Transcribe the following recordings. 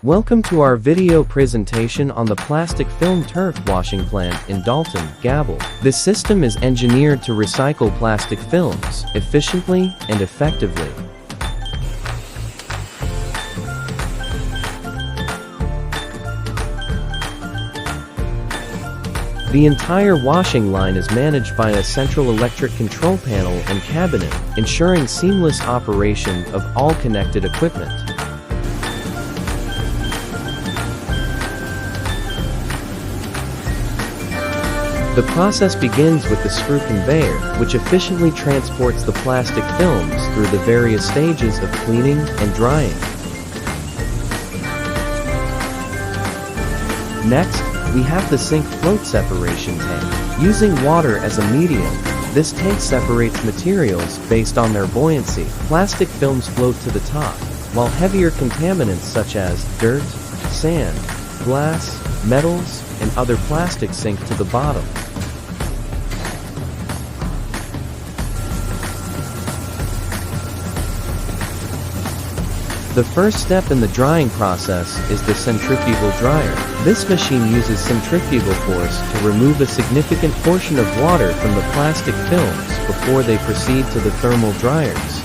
Welcome to our video presentation on the plastic film turf washing plant in Dalton, Gabble. This system is engineered to recycle plastic films efficiently and effectively. The entire washing line is managed by a central electric control panel and cabinet, ensuring seamless operation of all connected equipment. The process begins with the screw conveyor, which efficiently transports the plastic films through the various stages of cleaning and drying. Next, we have the sink float separation tank. Using water as a medium, this tank separates materials based on their buoyancy. Plastic films float to the top, while heavier contaminants such as dirt, sand, glass, metals, and other plastics sink to the bottom. The first step in the drying process is the centrifugal dryer. This machine uses centrifugal force to remove a significant portion of water from the plastic films before they proceed to the thermal dryers.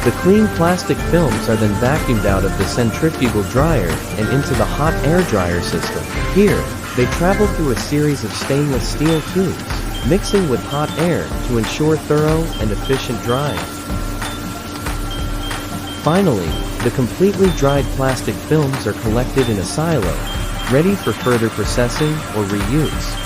The clean plastic films are then vacuumed out of the centrifugal dryer and into the hot air dryer system. Here, they travel through a series of stainless steel tubes, mixing with hot air to ensure thorough and efficient drying. Finally, the completely dried plastic films are collected in a silo, ready for further processing or reuse.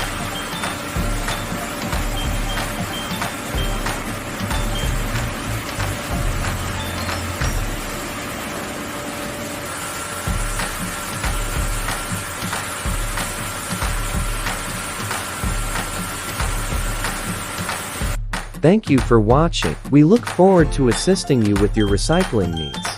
Thank you for watching. We look forward to assisting you with your recycling needs.